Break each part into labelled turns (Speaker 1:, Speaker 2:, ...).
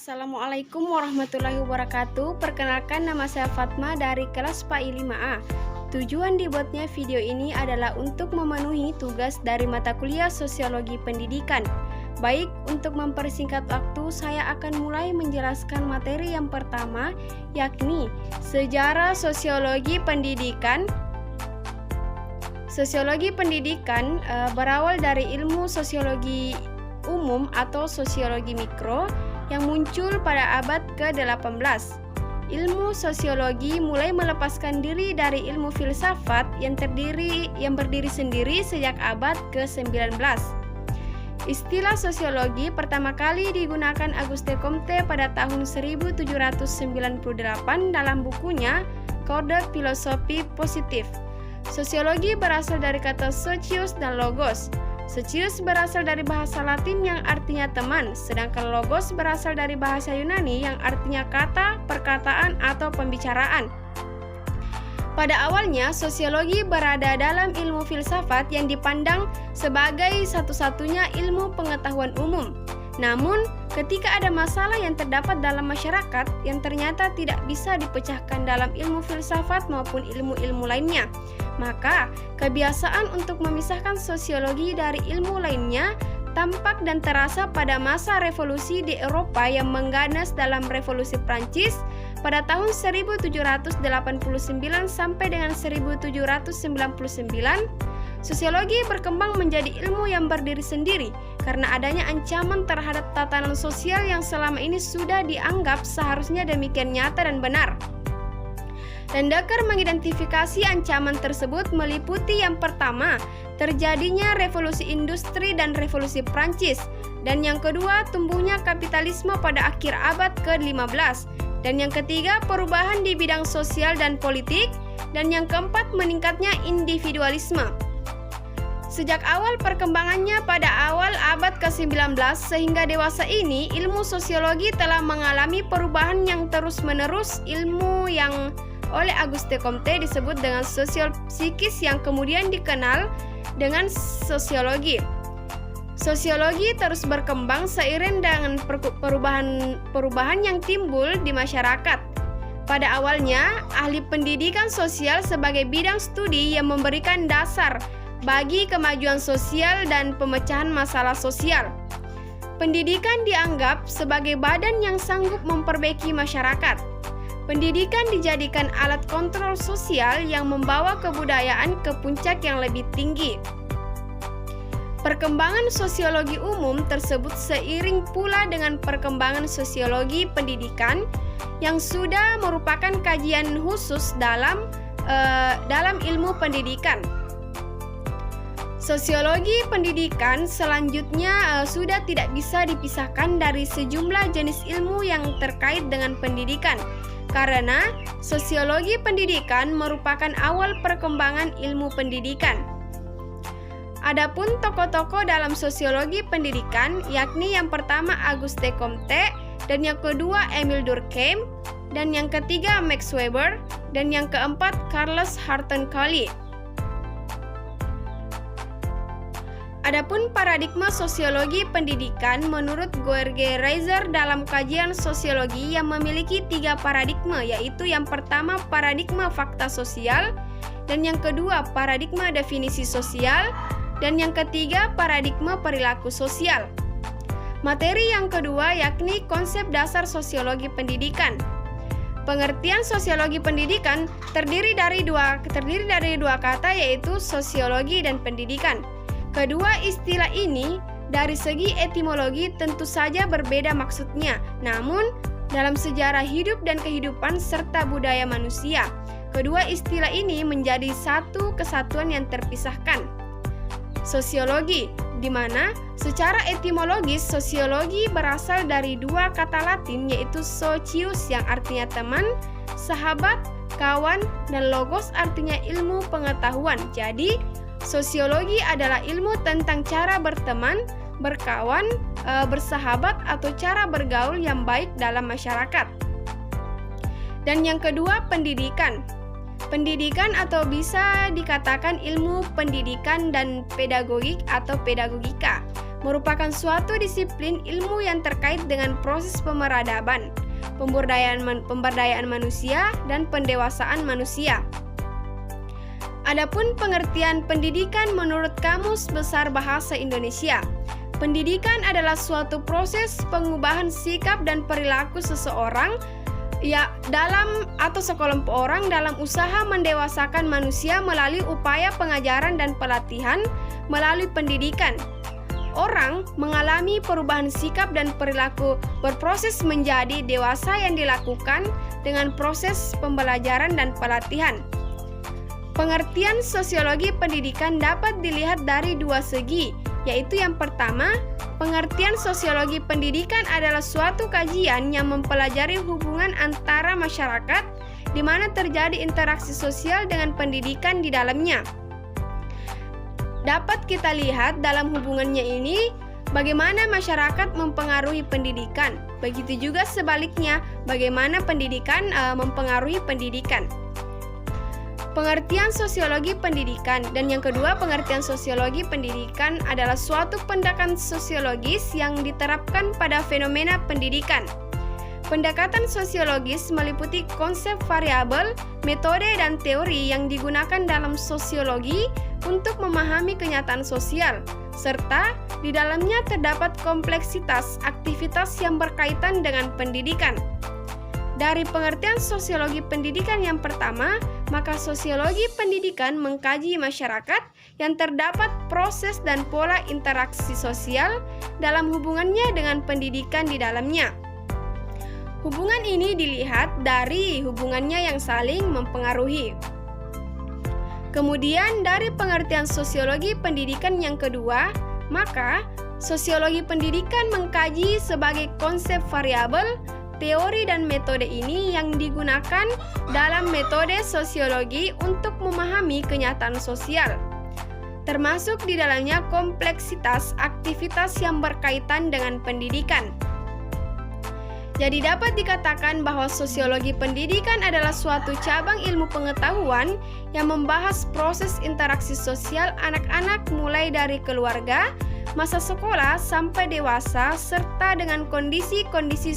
Speaker 1: Assalamualaikum warahmatullahi wabarakatuh. Perkenalkan, nama saya Fatma dari kelas PAI 5A. Tujuan dibuatnya video ini adalah untuk memenuhi tugas dari mata kuliah Sosiologi Pendidikan. Baik, untuk mempersingkat waktu, saya akan mulai menjelaskan materi yang pertama, yakni Sejarah Sosiologi Pendidikan. Sosiologi pendidikan berawal dari ilmu sosiologi umum atau sosiologi mikro yang muncul pada abad ke-18. Ilmu sosiologi mulai melepaskan diri dari ilmu filsafat yang berdiri sendiri sejak abad ke-19. Istilah sosiologi pertama kali digunakan Auguste Comte pada tahun 1798 dalam bukunya Kode Filosofi Positif. Sosiologi berasal dari kata socius dan logos. Socius berasal dari bahasa Latin yang artinya teman, sedangkan logos berasal dari bahasa Yunani yang artinya kata, perkataan, atau pembicaraan. Pada awalnya, sosiologi berada dalam ilmu filsafat yang dipandang sebagai satu-satunya ilmu pengetahuan umum. Namun, ketika ada masalah yang terdapat dalam masyarakat yang ternyata tidak bisa dipecahkan dalam ilmu filsafat maupun ilmu-ilmu lainnya, maka kebiasaan untuk memisahkan sosiologi dari ilmu lainnya tampak dan terasa pada masa revolusi di Eropa yang mengganas dalam Revolusi Prancis pada tahun 1789 sampai dengan 1799. Sosiologi berkembang menjadi ilmu yang berdiri sendiri karena adanya ancaman terhadap tatanan sosial yang selama ini sudah dianggap seharusnya demikian nyata dan benar. Landecker mengidentifikasi ancaman tersebut meliputi yang pertama, terjadinya revolusi industri dan revolusi Prancis, dan yang kedua, tumbuhnya kapitalisme pada akhir abad ke-15, dan yang ketiga, perubahan di bidang sosial dan politik, dan yang keempat, meningkatnya individualisme. Sejak awal perkembangannya pada awal abad ke-19 sehingga dewasa ini, ilmu sosiologi telah mengalami perubahan yang terus-menerus. Ilmu yang oleh Auguste Comte disebut dengan sosial psikis yang kemudian dikenal dengan sosiologi. Sosiologi terus berkembang seiring dengan perubahan yang timbul di masyarakat. Pada awalnya, ahli pendidikan sosial sebagai bidang studi yang memberikan dasar bagi kemajuan sosial dan pemecahan masalah sosial. Pendidikan dianggap sebagai badan yang sanggup memperbaiki masyarakat. Pendidikan dijadikan alat kontrol sosial yang membawa kebudayaan ke puncak yang lebih tinggi. Perkembangan sosiologi umum tersebut seiring pula dengan perkembangan sosiologi pendidikan yang sudah merupakan kajian khusus dalam ilmu pendidikan. Sosiologi pendidikan selanjutnya sudah tidak bisa dipisahkan dari sejumlah jenis ilmu yang terkait dengan pendidikan, karena sosiologi pendidikan merupakan awal perkembangan ilmu pendidikan. Adapun tokoh-tokoh dalam sosiologi pendidikan, yakni yang pertama Auguste Comte, dan yang kedua Emile Durkheim, dan yang ketiga Max Weber, dan yang keempat Charles Horton Collie. Adapun paradigma sosiologi pendidikan menurut George Reiser dalam kajian sosiologi yang memiliki 3 paradigma, yaitu yang pertama paradigma fakta sosial, dan yang kedua paradigma definisi sosial, dan yang ketiga paradigma perilaku sosial. Materi yang kedua yakni konsep dasar sosiologi pendidikan. Pengertian sosiologi pendidikan terdiri dari dua kata, yaitu sosiologi dan pendidikan. Kedua istilah ini dari segi etimologi tentu saja berbeda maksudnya, namun dalam sejarah hidup dan kehidupan serta budaya manusia, kedua istilah ini menjadi satu kesatuan yang terpisahkan. Sosiologi, di mana secara etimologis sosiologi berasal dari 2 kata Latin, yaitu socius yang artinya teman, sahabat, kawan, dan logos artinya ilmu pengetahuan. Jadi sosiologi adalah ilmu tentang cara berteman, berkawan, bersahabat, atau cara bergaul yang baik dalam masyarakat. Dan yang kedua, pendidikan. Pendidikan atau bisa dikatakan ilmu pendidikan dan pedagogik atau pedagogika merupakan suatu disiplin ilmu yang terkait dengan proses pemeradaban, pemberdayaan manusia, dan pendewasaan manusia. Adapun pengertian pendidikan menurut Kamus Besar Bahasa Indonesia, pendidikan adalah suatu proses pengubahan sikap dan perilaku seseorang dalam atau sekelompok orang dalam usaha mendewasakan manusia melalui upaya pengajaran dan pelatihan melalui pendidikan. Orang mengalami perubahan sikap dan perilaku berproses menjadi dewasa yang dilakukan dengan proses pembelajaran dan pelatihan. Pengertian sosiologi pendidikan dapat dilihat dari dua segi, yaitu yang pertama, pengertian sosiologi pendidikan adalah suatu kajian yang mempelajari hubungan antara masyarakat di mana terjadi interaksi sosial dengan pendidikan di dalamnya. Dapat kita lihat dalam hubungannya ini bagaimana masyarakat mempengaruhi pendidikan, begitu juga sebaliknya bagaimana pendidikan mempengaruhi pendidikan. Pengertian sosiologi pendidikan, dan yang kedua, pengertian sosiologi pendidikan adalah suatu pendekatan sosiologis yang diterapkan pada fenomena pendidikan. Pendekatan sosiologis meliputi konsep variabel, metode, dan teori yang digunakan dalam sosiologi untuk memahami kenyataan sosial, serta di dalamnya terdapat kompleksitas aktivitas yang berkaitan dengan pendidikan. Dari pengertian sosiologi pendidikan yang pertama, maka sosiologi pendidikan mengkaji masyarakat yang terdapat proses dan pola interaksi sosial dalam hubungannya dengan pendidikan di dalamnya. Hubungan ini dilihat dari hubungannya yang saling mempengaruhi. Kemudian dari pengertian sosiologi pendidikan yang kedua, maka sosiologi pendidikan mengkaji sebagai konsep variabel, teori dan metode ini yang digunakan dalam metode sosiologi untuk memahami kenyataan sosial, termasuk di dalamnya kompleksitas aktivitas yang berkaitan dengan pendidikan. Jadi dapat dikatakan bahwa sosiologi pendidikan adalah suatu cabang ilmu pengetahuan yang membahas proses interaksi sosial anak-anak mulai dari keluarga, masa sekolah sampai dewasa, serta dengan kondisi-kondisi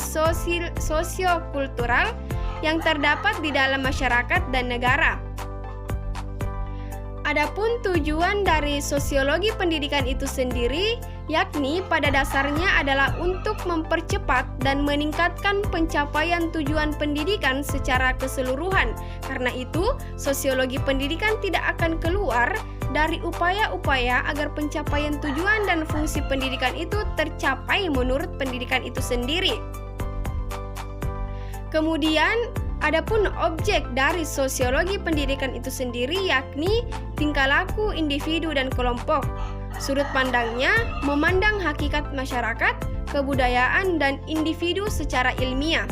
Speaker 1: sosiokultural yang terdapat di dalam masyarakat dan negara. Adapun tujuan dari sosiologi pendidikan itu sendiri, yakni pada dasarnya adalah untuk mempercepat dan meningkatkan pencapaian tujuan pendidikan secara keseluruhan. Karena itu, sosiologi pendidikan tidak akan keluar dari upaya-upaya agar pencapaian tujuan dan fungsi pendidikan itu tercapai menurut pendidikan itu sendiri. Kemudian, adapun objek dari sosiologi pendidikan itu sendiri yakni tingkah laku individu dan kelompok. Sudut pandangnya memandang hakikat masyarakat, kebudayaan, dan individu secara ilmiah.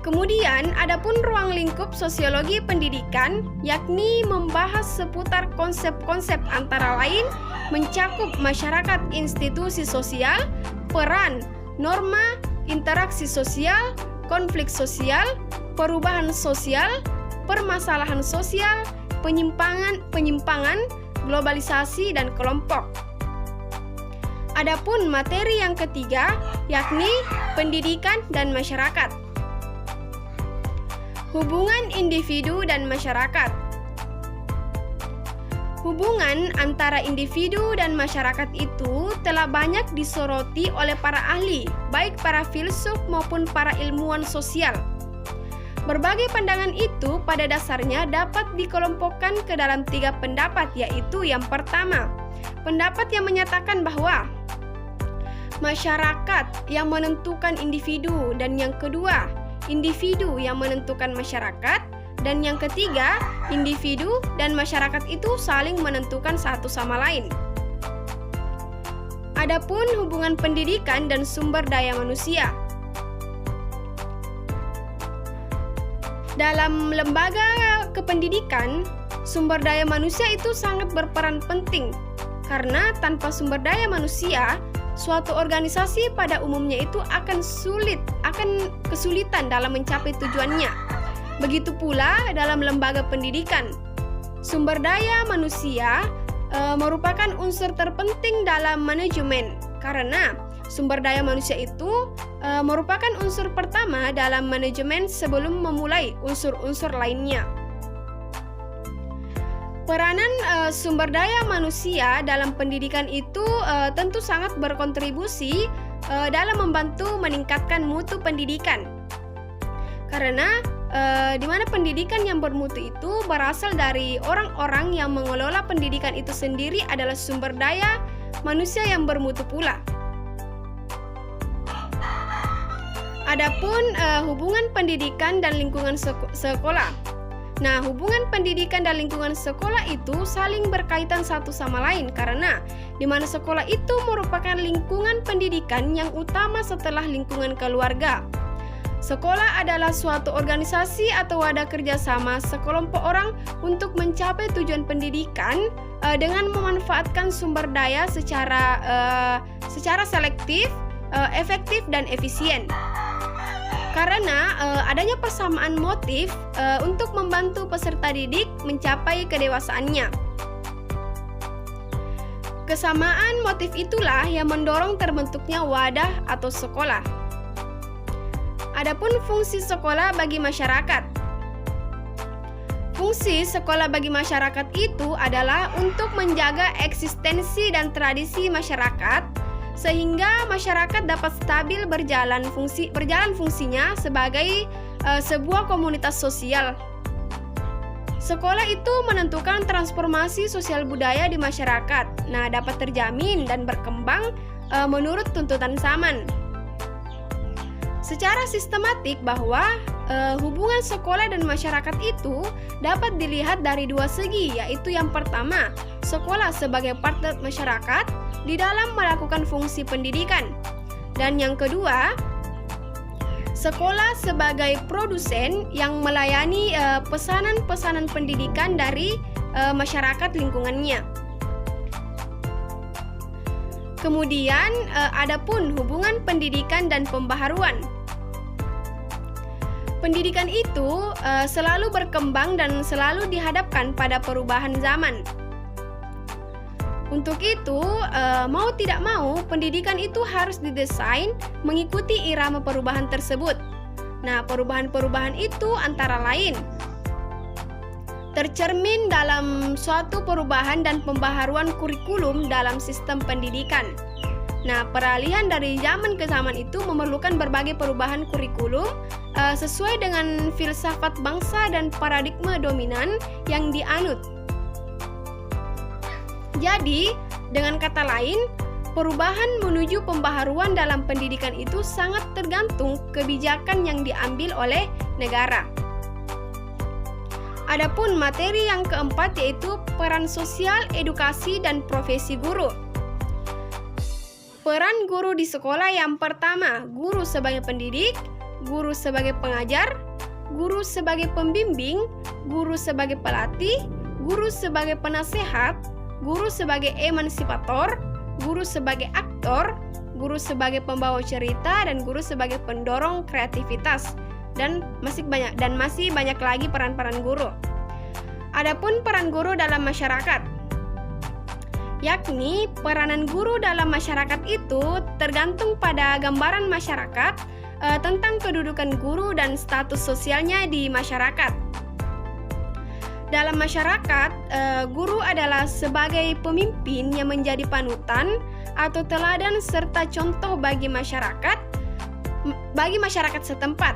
Speaker 1: Kemudian, adapun ruang lingkup sosiologi pendidikan yakni membahas seputar konsep-konsep antara lain mencakup masyarakat, institusi sosial, peran, norma, interaksi sosial, konflik sosial, perubahan sosial, permasalahan sosial, penyimpangan, globalisasi, dan kelompok. Adapun materi yang ketiga yakni pendidikan dan masyarakat. Hubungan individu dan masyarakat. Hubungan antara individu dan masyarakat itu telah banyak disoroti oleh para ahli, baik para filsuf maupun para ilmuwan sosial. Berbagai pandangan itu pada dasarnya dapat dikelompokkan ke dalam 3 pendapat, yaitu yang pertama, pendapat yang menyatakan bahwa masyarakat yang menentukan individu, dan yang kedua, individu yang menentukan masyarakat, dan yang ketiga, individu dan masyarakat itu saling menentukan satu sama lain. Adapun hubungan pendidikan dan sumber daya manusia. Dalam lembaga kependidikan, sumber daya manusia itu sangat berperan penting, karena tanpa sumber daya manusia, suatu organisasi pada umumnya itu akan kesulitan dalam mencapai tujuannya. Begitu pula dalam lembaga pendidikan, sumber daya manusia merupakan unsur terpenting dalam manajemen, karena sumber daya manusia itu merupakan unsur pertama dalam manajemen sebelum memulai unsur-unsur lainnya. Peranan sumber daya manusia dalam pendidikan itu tentu sangat berkontribusi dalam membantu meningkatkan mutu pendidikan. Karena di mana pendidikan yang bermutu itu berasal dari orang-orang yang mengelola pendidikan itu sendiri adalah sumber daya manusia yang bermutu pula. Adapun hubungan pendidikan dan lingkungan sekolah. Nah, hubungan pendidikan dan lingkungan sekolah itu saling berkaitan satu sama lain karena di mana sekolah itu merupakan lingkungan pendidikan yang utama setelah lingkungan keluarga. Sekolah adalah suatu organisasi atau wadah kerjasama sekelompok orang untuk mencapai tujuan pendidikan dengan memanfaatkan sumber daya secara selektif, efektif, dan efisien. Karena adanya persamaan motif untuk membantu peserta didik mencapai kedewasaannya. Kesamaan motif itulah yang mendorong terbentuknya wadah atau sekolah. Adapun fungsi sekolah bagi masyarakat. Fungsi sekolah bagi masyarakat itu adalah untuk menjaga eksistensi dan tradisi masyarakat sehingga masyarakat dapat stabil berjalan fungsinya sebagai sebuah komunitas sosial. Sekolah itu menentukan transformasi sosial budaya di masyarakat. Nah, dapat terjamin dan berkembang menurut tuntutan zaman. Secara sistematik bahwa hubungan sekolah dan masyarakat itu dapat dilihat dari dua segi, yaitu yang pertama, sekolah sebagai partner masyarakat di dalam melakukan fungsi pendidikan. Dan yang kedua, sekolah sebagai produsen yang melayani pesanan-pesanan pendidikan dari masyarakat lingkungannya. Kemudian, adapun hubungan pendidikan dan pembaharuan. Pendidikan itu selalu berkembang dan selalu dihadapkan pada perubahan zaman. Untuk itu, mau tidak mau, pendidikan itu harus didesain mengikuti irama perubahan tersebut. Nah, perubahan-perubahan itu antara lain tercermin dalam suatu perubahan dan pembaharuan kurikulum dalam sistem pendidikan. Nah, peralihan dari zaman ke zaman itu memerlukan berbagai perubahan kurikulum sesuai dengan filsafat bangsa dan paradigma dominan yang dianut. Jadi, dengan kata lain, perubahan menuju pembaharuan dalam pendidikan itu sangat tergantung kebijakan yang diambil oleh negara. Adapun materi yang keempat yaitu peran sosial, edukasi, dan profesi guru. Peran guru di sekolah yang pertama, guru sebagai pendidik, guru sebagai pengajar, guru sebagai pembimbing, guru sebagai pelatih, guru sebagai penasehat, guru sebagai emansipator, guru sebagai aktor, guru sebagai pembawa cerita, dan guru sebagai pendorong kreativitas. Dan masih banyak lagi peran-peran guru. Adapun peran guru dalam masyarakat, yakni peranan guru dalam masyarakat itu tergantung pada gambaran masyarakat tentang kedudukan guru dan status sosialnya di masyarakat. Dalam masyarakat, guru adalah sebagai pemimpin yang menjadi panutan atau teladan serta contoh bagi masyarakat setempat.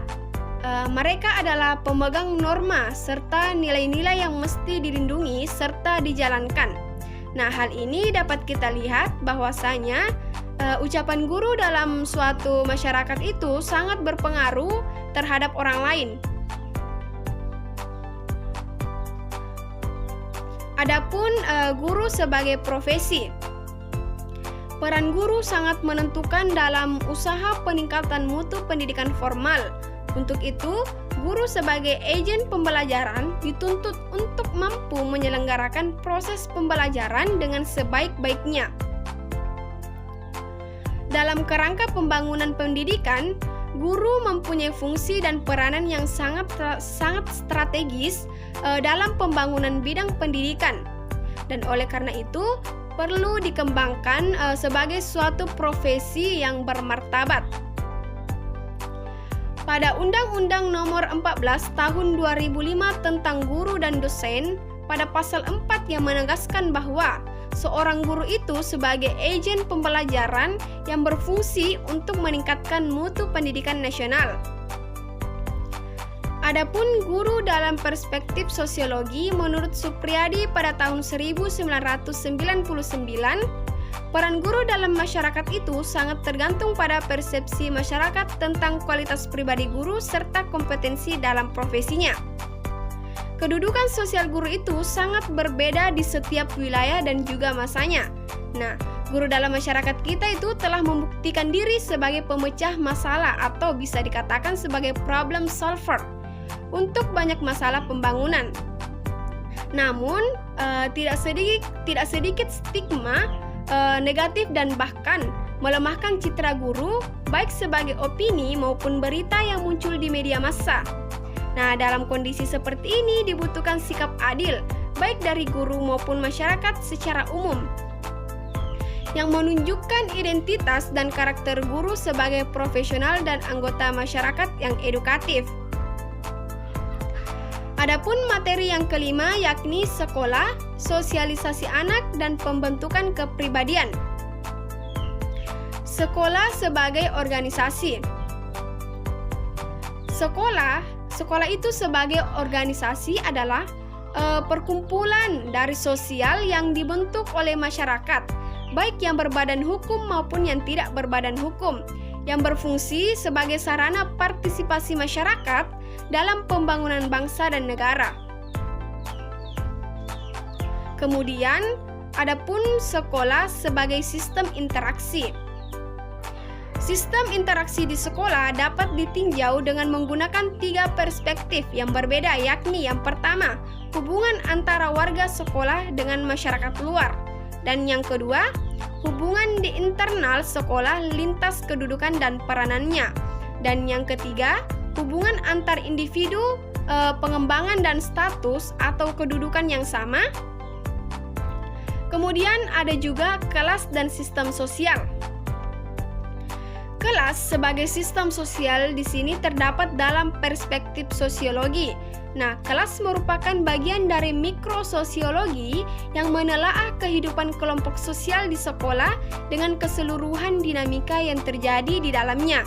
Speaker 1: Mereka adalah pemegang norma serta nilai-nilai yang mesti dilindungi serta dijalankan. Nah, hal ini dapat kita lihat bahwasanya ucapan guru dalam suatu masyarakat itu sangat berpengaruh terhadap orang lain. Adapun guru sebagai profesi. Peran guru sangat menentukan dalam usaha peningkatan mutu pendidikan formal. Untuk itu, guru sebagai agen pembelajaran dituntut untuk mampu menyelenggarakan proses pembelajaran dengan sebaik-baiknya. Dalam kerangka pembangunan pendidikan, guru mempunyai fungsi dan peranan yang sangat strategis dalam pembangunan bidang pendidikan. dan oleh karena itu perlu dikembangkan sebagai suatu profesi yang bermartabat. Pada Undang-Undang Nomor 14 Tahun 2005 tentang guru dan dosen, pada pasal 4 yang menegaskan bahwa seorang guru itu sebagai agen pembelajaran yang berfungsi untuk meningkatkan mutu pendidikan nasional. Adapun guru dalam perspektif sosiologi, menurut Supriyadi pada tahun 1999, peran guru dalam masyarakat itu sangat tergantung pada persepsi masyarakat tentang kualitas pribadi guru serta kompetensi dalam profesinya. Kedudukan sosial guru itu sangat berbeda di setiap wilayah dan juga masanya. Nah, guru dalam masyarakat kita itu telah membuktikan diri sebagai pemecah masalah atau bisa dikatakan sebagai problem solver untuk banyak masalah pembangunan. Namun, tidak sedikit stigma negatif dan bahkan melemahkan citra guru baik sebagai opini maupun berita yang muncul di media massa. Nah, dalam kondisi seperti ini dibutuhkan sikap adil baik dari guru maupun masyarakat secara umum yang menunjukkan identitas dan karakter guru sebagai profesional dan anggota masyarakat yang edukatif. Adapun materi yang kelima yakni sekolah, sosialisasi anak, dan pembentukan kepribadian. Sekolah sebagai organisasi. Sekolah itu sebagai organisasi adalah perkumpulan dari sosial yang dibentuk oleh masyarakat, baik yang berbadan hukum maupun yang tidak berbadan hukum, yang berfungsi sebagai sarana partisipasi masyarakat dalam pembangunan bangsa dan negara. Kemudian, adapun sekolah sebagai sistem interaksi. Sistem interaksi di sekolah dapat ditinjau dengan menggunakan 3 perspektif yang berbeda, yakni yang pertama, hubungan antara warga sekolah dengan masyarakat luar, dan yang kedua, hubungan di internal sekolah lintas kedudukan dan peranannya, dan yang ketiga, hubungan antar individu, pengembangan dan status atau kedudukan yang sama. Kemudian ada juga kelas dan sistem sosial. Kelas sebagai sistem sosial di sini terdapat dalam perspektif sosiologi. Nah, kelas merupakan bagian dari mikrososiologi yang menelaah kehidupan kelompok sosial di sekolah dengan keseluruhan dinamika yang terjadi di dalamnya.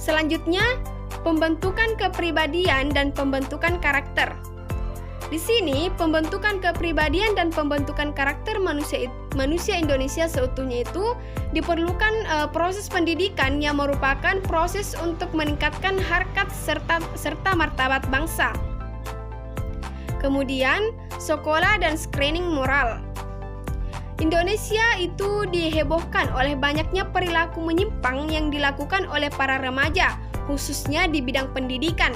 Speaker 1: Selanjutnya, pembentukan kepribadian dan pembentukan karakter. Di sini, pembentukan kepribadian dan pembentukan karakter manusia Indonesia seutuhnya itu diperlukan proses pendidikan yang merupakan proses untuk meningkatkan harkat serta martabat bangsa. Kemudian, sekolah dan screening moral. Indonesia itu dihebohkan oleh banyaknya perilaku menyimpang yang dilakukan oleh para remaja, khususnya di bidang pendidikan.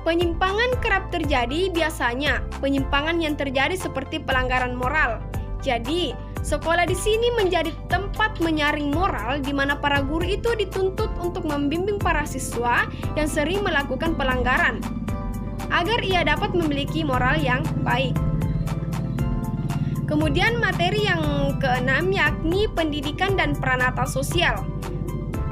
Speaker 1: Penyimpangan kerap terjadi, biasanya penyimpangan yang terjadi seperti pelanggaran moral. Jadi, sekolah di sini menjadi tempat menyaring moral di mana para guru itu dituntut untuk membimbing para siswa yang sering melakukan pelanggaran agar ia dapat memiliki moral yang baik. Kemudian materi yang keenam yakni pendidikan dan peranata sosial.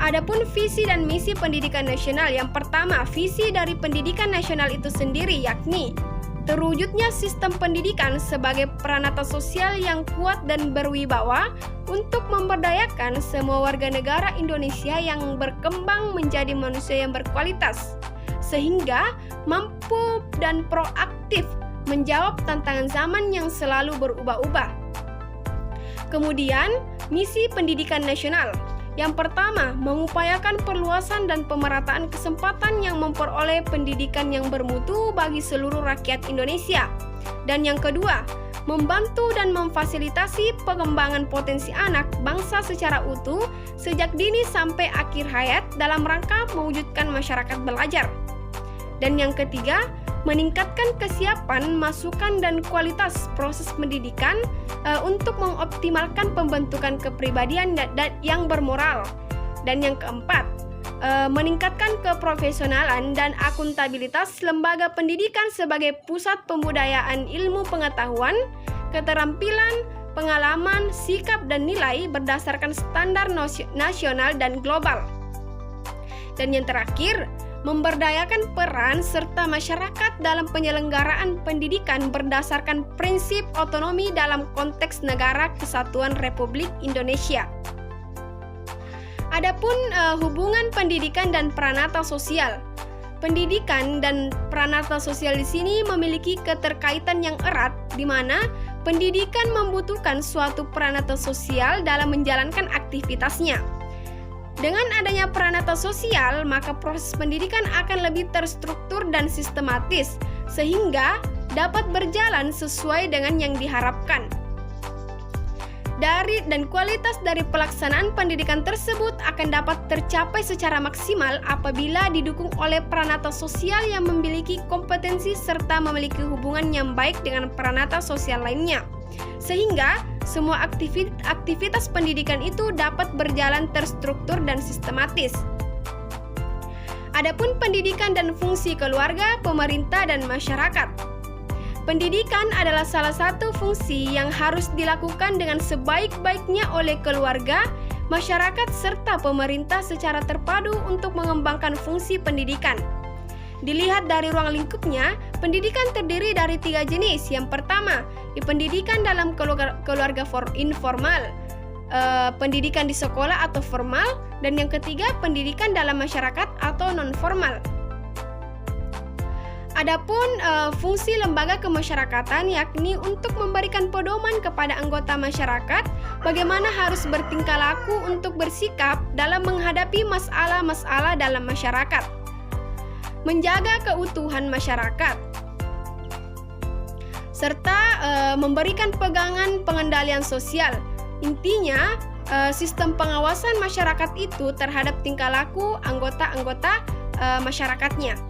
Speaker 1: Adapun visi dan misi pendidikan nasional, yang pertama, visi dari pendidikan nasional itu sendiri yakni terwujudnya sistem pendidikan sebagai peranata sosial yang kuat dan berwibawa untuk memberdayakan semua warga negara Indonesia yang berkembang menjadi manusia yang berkualitas, sehingga mampu dan proaktif menjawab tantangan zaman yang selalu berubah-ubah. Kemudian, misi pendidikan nasional. Yang pertama, mengupayakan perluasan dan pemerataan kesempatan yang memperoleh pendidikan yang bermutu bagi seluruh rakyat Indonesia. Dan yang kedua, membantu dan memfasilitasi pengembangan potensi anak bangsa secara utuh sejak dini sampai akhir hayat dalam rangka mewujudkan masyarakat belajar. Dan yang ketiga, meningkatkan kesiapan, masukan, dan kualitas proses pendidikan untuk mengoptimalkan pembentukan kepribadian yang bermoral. Dan yang keempat, meningkatkan keprofesionalan dan akuntabilitas lembaga pendidikan sebagai pusat pembudayaan ilmu pengetahuan, keterampilan, pengalaman, sikap, dan nilai berdasarkan standar nasional dan global. Dan yang terakhir, memberdayakan peran serta masyarakat dalam penyelenggaraan pendidikan berdasarkan prinsip otonomi dalam konteks Negara Kesatuan Republik Indonesia. Adapun hubungan pendidikan dan peranata sosial. Pendidikan dan peranata sosial di sini memiliki keterkaitan yang erat, di mana pendidikan membutuhkan suatu peranata sosial dalam menjalankan aktivitasnya. Dengan adanya peranata sosial, maka proses pendidikan akan lebih terstruktur dan sistematis, sehingga dapat berjalan sesuai dengan yang diharapkan. Dan kualitas dari pelaksanaan pendidikan tersebut akan dapat tercapai secara maksimal apabila didukung oleh peranata sosial yang memiliki kompetensi serta memiliki hubungan yang baik dengan peranata sosial lainnya, sehingga semua aktivitas pendidikan itu dapat berjalan terstruktur dan sistematis. Adapun pendidikan dan fungsi keluarga, pemerintah, dan masyarakat. Pendidikan adalah salah satu fungsi yang harus dilakukan dengan sebaik-baiknya oleh keluarga, masyarakat, serta pemerintah secara terpadu untuk mengembangkan fungsi pendidikan. Dilihat dari ruang lingkupnya, pendidikan terdiri dari 3 jenis. Yang pertama, pendidikan dalam keluarga informal, pendidikan di sekolah atau formal, dan yang ketiga, pendidikan dalam masyarakat atau non-formal. Adapun fungsi lembaga kemasyarakatan yakni untuk memberikan pedoman kepada anggota masyarakat bagaimana harus bertingkah laku untuk bersikap dalam menghadapi masalah-masalah dalam masyarakat, menjaga keutuhan masyarakat, serta memberikan pegangan pengendalian sosial. Intinya, sistem pengawasan masyarakat itu terhadap tingkah laku anggota-anggota masyarakatnya.